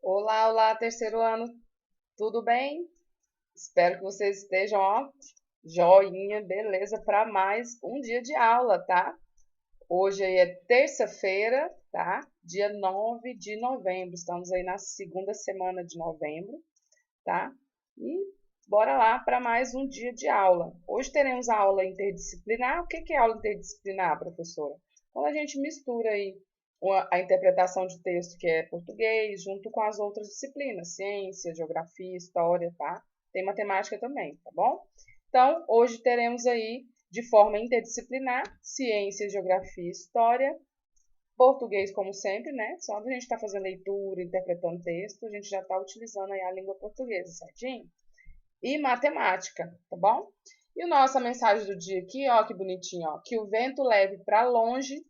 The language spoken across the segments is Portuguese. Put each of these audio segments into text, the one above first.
Olá, olá, terceiro ano, tudo bem? Espero que vocês estejam, ó, joinha, beleza, para mais um dia de aula, tá? Hoje aí é terça-feira, tá? Dia 9 de novembro, estamos aí na segunda semana de novembro, tá? E bora lá para mais um dia de aula. Hoje teremos a aula interdisciplinar. O que é aula interdisciplinar, professora? Quando a gente mistura aí a interpretação de texto, que é português, junto com as outras disciplinas, ciência, geografia, história, tá? Tem matemática também, tá bom? Então, hoje teremos aí, de forma interdisciplinar, ciência, geografia, história, português, como sempre, né? Só a gente está fazendo leitura, interpretando texto, a gente já está utilizando aí a língua portuguesa, certinho? E matemática, tá bom? E a nossa mensagem do dia aqui, ó, que bonitinho, ó. Que o vento leve para longe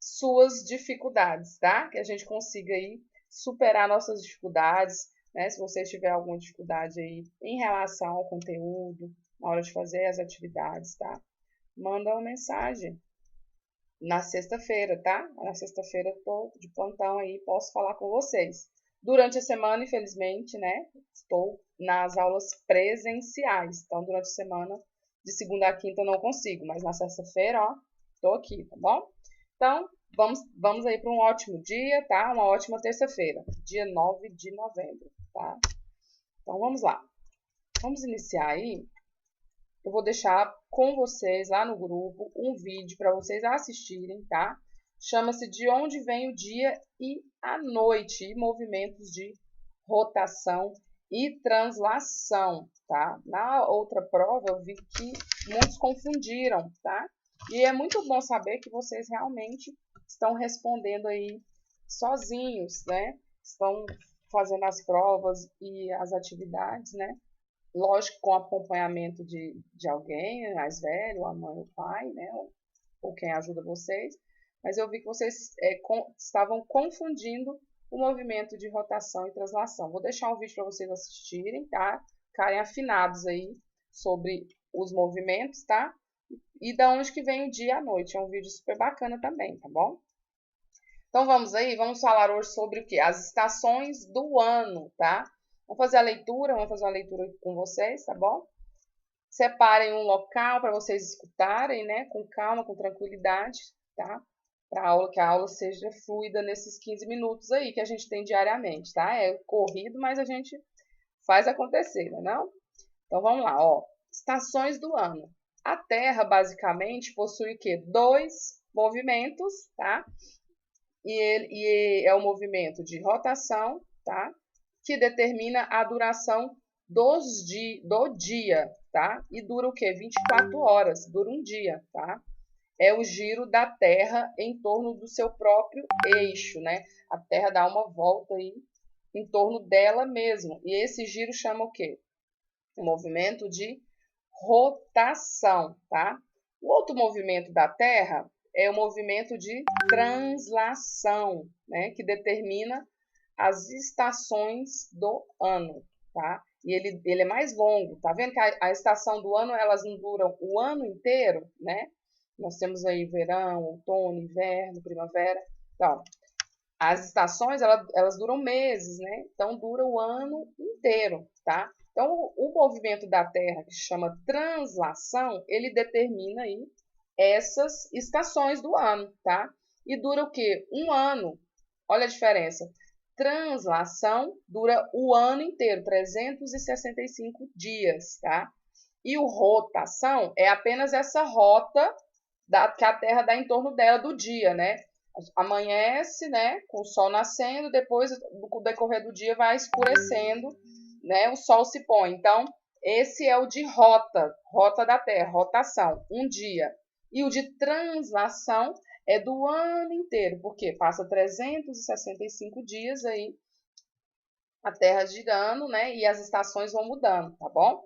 suas dificuldades, tá? Que a gente consiga aí superar nossas dificuldades, né? Se você tiver alguma dificuldade aí em relação ao conteúdo, na hora de fazer as atividades, tá? Manda uma mensagem na sexta-feira, tá? Na sexta-feira eu tô de plantão aí, posso falar com vocês. Durante a semana, infelizmente, né? Estou nas aulas presenciais. Então, durante a semana, de segunda a quinta, eu não consigo, mas na sexta-feira, ó, tô aqui, tá bom? Então, vamos aí para um ótimo dia, tá? Uma ótima terça-feira, dia 9 de novembro, tá? Então, vamos lá. Vamos iniciar aí. Eu vou deixar com vocês lá no grupo um vídeo para vocês assistirem, tá? Chama-se De Onde Vem o Dia e a Noite, e movimentos de rotação e translação, tá? Na outra prova eu vi que muitos confundiram, tá? E é muito bom saber que vocês realmente estão respondendo aí sozinhos, né? Estão fazendo as provas e as atividades, né? Lógico, com acompanhamento de alguém mais velho, a mãe ou o pai, né? Ou quem ajuda vocês. Mas eu vi que vocês estavam confundindo o movimento de rotação e translação. Vou deixar um vídeo para vocês assistirem, tá? Ficarem afinados aí sobre os movimentos, tá? E da onde que vem o dia e a noite. É um vídeo super bacana também, tá bom? Então vamos aí, vamos falar hoje sobre o que? As estações do ano, tá? Vamos fazer a leitura, vamos fazer uma leitura com vocês, tá bom? Separem um local para vocês escutarem, né? Com calma, com tranquilidade, tá? Para aula, que a aula seja fluida nesses 15 minutos aí que a gente tem diariamente, tá? É corrido, mas a gente faz acontecer, não é não? Então vamos lá, ó. Estações do ano. A Terra basicamente possui o quê? Dois movimentos, tá? E é o movimento de rotação, tá? Que determina a duração do dia, tá? E dura o quê? 24 horas, dura um dia, tá? É o giro da Terra em torno do seu próprio eixo, né? A Terra dá uma volta aí em torno dela mesma. E esse giro chama o quê? O movimento de rotação, tá? O outro movimento da Terra é o movimento de translação, né? Que determina as estações do ano, tá? E ele é mais longo, tá vendo que a estação do ano, elas não duram o ano inteiro, né? Nós temos aí verão, outono, inverno, primavera. Então, as estações, elas duram meses, né? Então, dura o ano inteiro, tá? Então, o movimento da Terra, que se chama translação, ele determina aí essas estações do ano, tá? E dura o quê? Um ano. Olha a diferença. Translação dura o ano inteiro, 365 dias, tá? E o rotação é apenas essa rota que a Terra dá em torno dela do dia, né? Amanhece, né, com o sol nascendo, depois, no decorrer do dia, vai escurecendo, né, o sol se põe. Então, esse é o de rota da Terra, rotação, um dia. E o de translação é do ano inteiro, porque passa 365 dias aí a Terra girando, né, e as estações vão mudando, tá bom?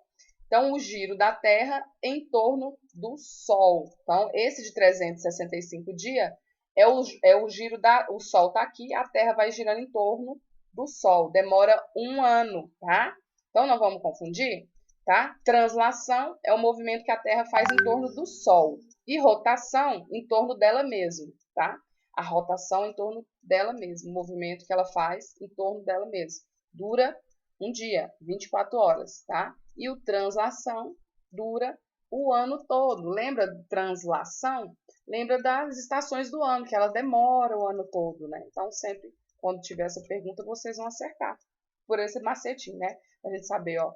Então, o giro da Terra em torno do Sol. Então, esse de 365 dias é o giro o Sol está aqui, a Terra vai girando em torno do Sol. Demora um ano, tá? Então, não vamos confundir, tá? Translação é o movimento que a Terra faz em torno do Sol. E rotação em torno dela mesma, tá? a rotação em torno dela mesma, o movimento que ela faz em torno dela mesma. Dura um dia, 24 horas, tá? E o translação dura o ano todo. Lembra de translação? Lembra das estações do ano, que ela demora o ano todo, né? Então, sempre, quando tiver essa pergunta, vocês vão acertar por esse macetinho, né? Pra gente saber, ó,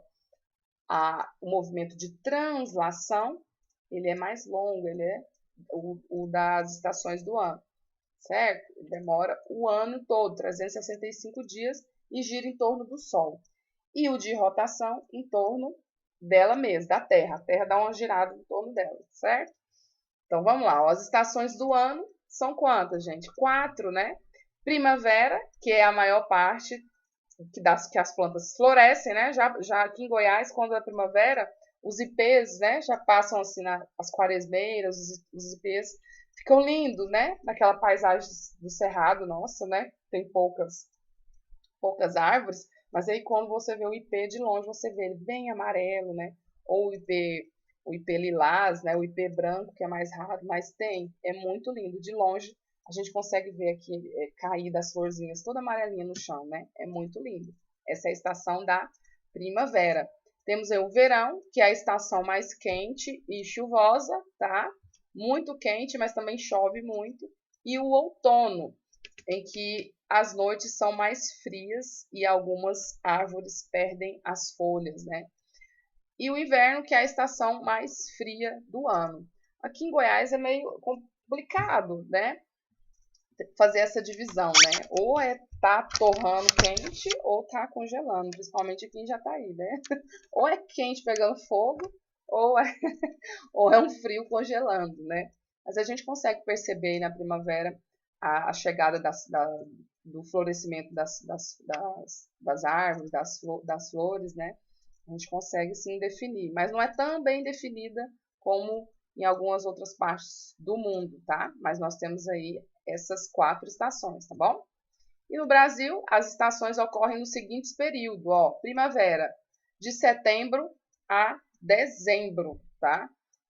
o movimento de translação, ele é mais longo, ele é o das estações do ano, certo? Ele demora o ano todo, 365 dias, e gira em torno do Sol. E o de rotação em torno dela mesma, da Terra. A Terra dá uma girada em torno dela, certo? Então, vamos lá. As estações do ano são quantas, gente? 4, né? Primavera, que é a maior parte que as plantas florescem, né? Já aqui em Goiás, quando é primavera, os ipês, né? Já passam assim as quaresmeiras, os ipês ficam lindos, né? Naquela paisagem do cerrado, nossa, né? Tem poucas árvores, mas aí quando você vê o ipê de longe, você vê ele bem amarelo, né? Ou o ipê lilás, né? O ipê branco, que é mais raro, mas é muito lindo. De longe, a gente consegue ver aqui cair das florzinhas toda amarelinha no chão, né? É muito lindo. Essa é a estação da primavera. Temos aí o verão, que é a estação mais quente e chuvosa, tá? Muito quente, mas também chove muito. E o outono, em que as noites são mais frias e algumas árvores perdem as folhas, né? E o inverno, que é a estação mais fria do ano. Aqui em Goiás é meio complicado, né? Fazer essa divisão, né? Ou tá torrando quente ou tá congelando, principalmente aqui em Jataí, né? Ou é quente pegando fogo, ou é, ou é um frio congelando, né? Mas a gente consegue perceber aí na primavera a chegada do florescimento das árvores, das flores, né? A gente consegue sim definir, mas não é tão bem definida como em algumas outras partes do mundo, tá? Mas nós temos aí essas 4 estações, tá bom? E no Brasil, as estações ocorrem nos seguintes períodos, ó, primavera, de setembro a dezembro, tá?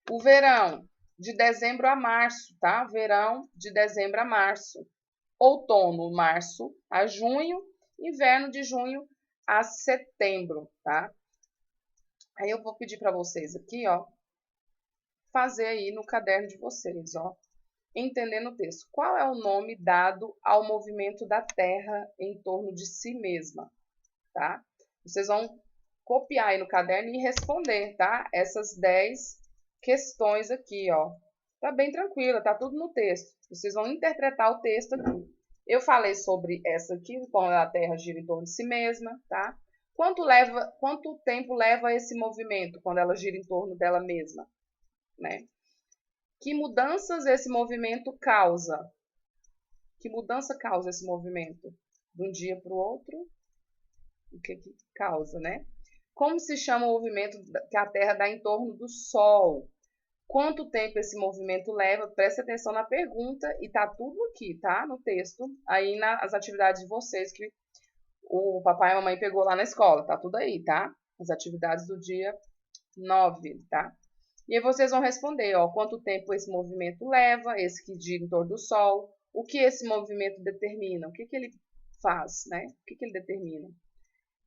O verão, de dezembro a março, tá? Verão, de dezembro a março. Outono, março a junho. Inverno, de junho a setembro, tá? Aí eu vou pedir para vocês aqui, ó, fazer aí no caderno de vocês, ó, entendendo o texto. Qual é o nome dado ao movimento da Terra em torno de si mesma, tá? Vocês vão copiar aí no caderno e responder, tá? Essas 10 questões aqui, ó. Tá bem tranquila, tá tudo no texto. Vocês vão interpretar o texto aqui. Eu falei sobre essa aqui, quando a Terra gira em torno de si mesma, tá? Quanto tempo leva esse movimento quando ela gira em torno dela mesma, né? Que mudanças esse movimento causa? Que mudança causa esse movimento? De um dia para o outro? O que causa, né? Como se chama o movimento que a Terra dá em torno do Sol? Quanto tempo esse movimento leva? Preste atenção na pergunta e tá tudo aqui, tá? No texto, aí nas atividades de vocês que o papai e a mamãe pegou lá na escola, tá tudo aí, tá? As atividades do dia 9, tá? E aí vocês vão responder, ó, quanto tempo esse movimento leva, esse que gira em torno do Sol, o que esse movimento determina, o que ele faz, né? O que ele determina?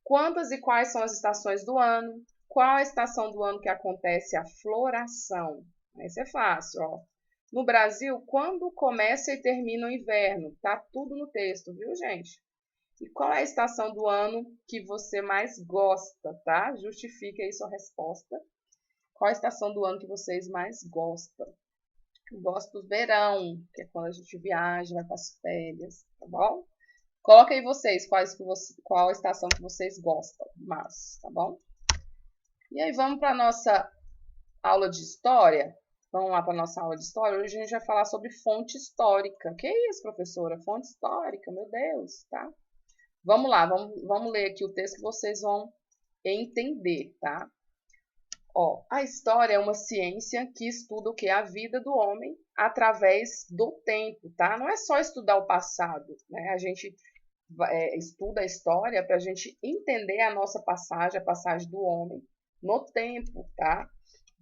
Quantas e quais são as estações do ano? Qual a estação do ano que acontece a floração? Esse é fácil, ó. No Brasil, quando começa e termina o inverno? Tá tudo no texto, viu, gente? E qual é a estação do ano que você mais gosta, tá? Justifique aí sua resposta. Qual a estação do ano que vocês mais gostam? Eu gosto do verão, que é quando a gente viaja, vai para as férias, tá bom? Coloca aí vocês qual a estação que vocês gostam mais, tá bom? E aí vamos para a nossa aula de história. Vamos lá para a nossa aula de história. Hoje a gente vai falar sobre fonte histórica. Que isso, professora? Fonte histórica, meu Deus, tá? Vamos lá, vamos ler aqui o texto que vocês vão entender, tá? Ó, a história é uma ciência que estuda o que? A vida do homem através do tempo, tá? Não é só estudar o passado, né? A gente estuda a história para a gente entender a nossa passagem, a passagem do homem no tempo, tá?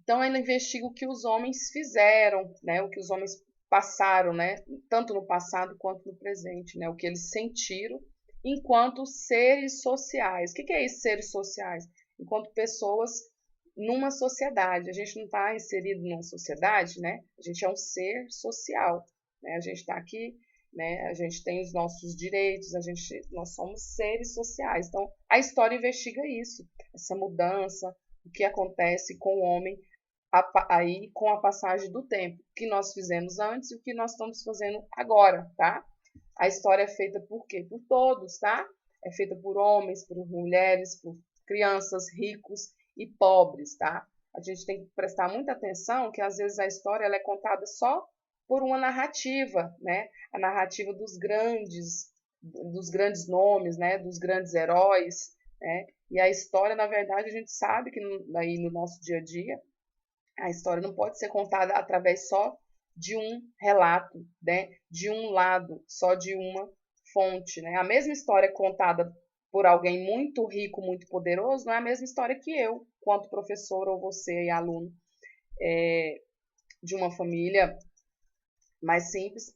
Então, ela investiga o que os homens fizeram, né? O que os homens passaram, né, tanto no passado quanto no presente, né, o que eles sentiram enquanto seres sociais. O que é isso, seres sociais? Enquanto pessoas numa sociedade. A gente não está inserido numa sociedade, né? A gente é um ser social, né? A gente está aqui, né? A gente tem os nossos direitos, nós somos seres sociais. Então, a história investiga isso, essa mudança, o que acontece com o homem aí com a passagem do tempo, o que nós fizemos antes e o que nós estamos fazendo agora, tá? A história é feita por quê? Por todos, tá? É feita por homens, por mulheres, por crianças, ricos e pobres, tá? A gente tem que prestar muita atenção que às vezes a história ela é contada só por uma narrativa, né? A narrativa dos grandes nomes, né? Dos grandes heróis, né? E a história, na verdade, a gente sabe que aí no nosso dia a dia, a história não pode ser contada através só de um relato, né? De um lado, só de uma fonte, né? A mesma história contada por alguém muito rico, muito poderoso, não é a mesma história que eu, quanto professor ou você e aluno de uma família mais simples,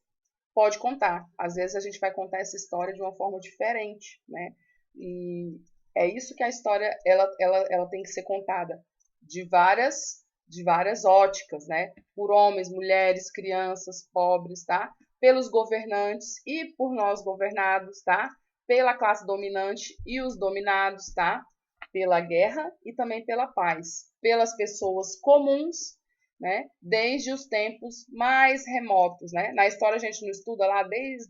pode contar. Às vezes a gente vai contar essa história de uma forma diferente, né? E é isso que a história ela tem que ser contada de várias óticas, né? Por homens, mulheres, crianças, pobres, tá? Pelos governantes e por nós governados, tá? Pela classe dominante e os dominados, tá? Pela guerra e também pela paz, pelas pessoas comuns, né? Desde os tempos mais remotos, né? Na história a gente não estuda lá desde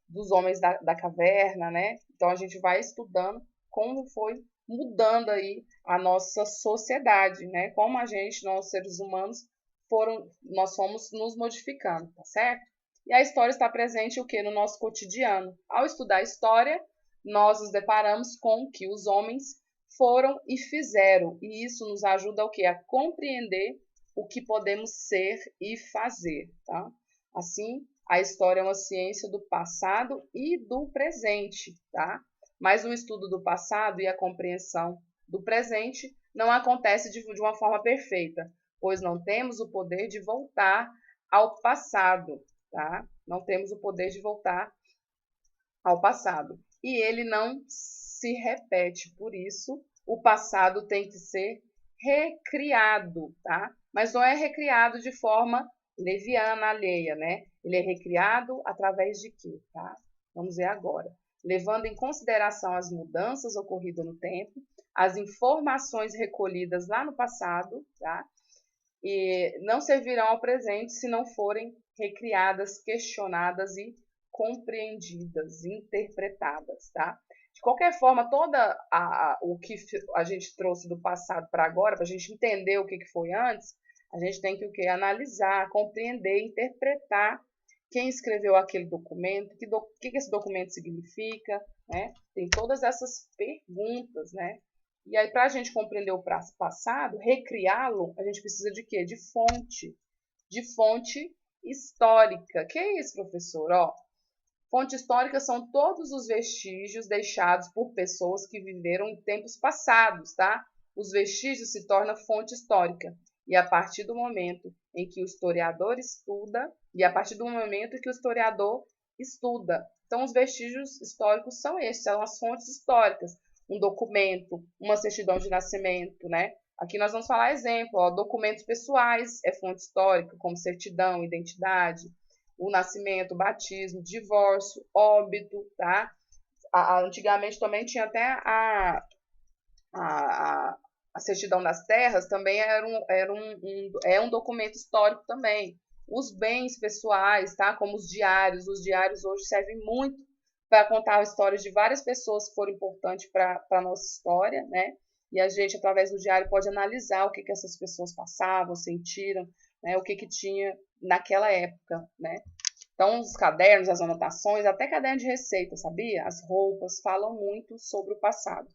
dos homens da caverna, né? Então a gente vai estudando como foi mudando aí a nossa sociedade, né? Como nós seres humanos, nós fomos nos modificando, tá certo? E a história está presente o que no nosso cotidiano. Ao estudar a história, nós nos deparamos com o que os homens foram e fizeram, e isso nos ajuda o que? A compreender o que podemos ser e fazer, tá? Assim, a história é uma ciência do passado e do presente, tá? Mas o estudo do passado e a compreensão do presente não acontece de uma forma perfeita, pois não temos o poder de voltar ao passado, tá? Não temos o poder de voltar ao passado. E ele não se repete, por isso o passado tem que ser recriado, tá? Mas não é recriado de forma leviana, alheia, né? Ele é recriado através de quê, tá? Vamos ver agora. Levando em consideração as mudanças ocorridas no tempo, as informações recolhidas lá no passado, tá? E não servirão ao presente se não forem recriadas, questionadas e compreendidas, interpretadas, tá? De qualquer forma, o que a gente trouxe do passado para agora, para a gente entender o que foi antes, a gente tem que o quê? Analisar, compreender, interpretar quem escreveu aquele documento, o que esse documento significa, né? Tem todas essas perguntas, né? E aí, para a gente compreender o passado, recriá-lo, a gente precisa de quê? De fonte histórica. Que é isso, professor? Ó, fonte histórica são todos os vestígios deixados por pessoas que viveram em tempos passados, tá? Os vestígios se tornam fonte histórica. E a partir do momento em que o historiador estuda, Então, os vestígios históricos são esses, são as fontes históricas. Um documento, uma certidão de nascimento, né? Aqui nós vamos falar exemplo, ó, documentos pessoais é fonte histórica, como certidão, identidade, o nascimento, o batismo, divórcio, óbito, tá? Antigamente também tinha até a certidão das terras, também é um documento histórico também. Os bens pessoais, tá? Como os diários hoje servem muito para contar a história de várias pessoas que foram importantes para a nossa história, né? E a gente, através do diário, pode analisar o que essas pessoas passavam, sentiram, né? O que tinha naquela época, né? Então, os cadernos, as anotações, até caderno de receita, sabia? As roupas falam muito sobre o passado.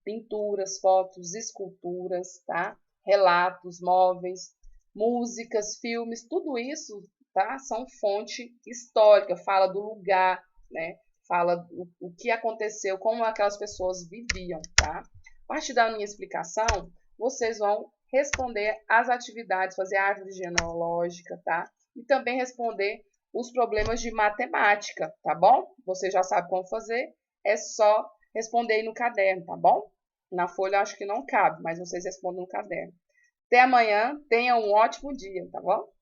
Pinturas, fotos, esculturas, tá? Relatos, móveis, músicas, filmes, tudo isso, tá? São fonte histórica, fala do lugar, né? Fala o que aconteceu, como aquelas pessoas viviam, tá? A partir da minha explicação, vocês vão responder as atividades, fazer a árvore genealógica, tá? E também responder os problemas de matemática, tá bom? Você já sabe como fazer, é só responder aí no caderno, tá bom? Na folha acho que não cabe, mas vocês respondem no caderno. Até amanhã, tenham um ótimo dia, tá bom?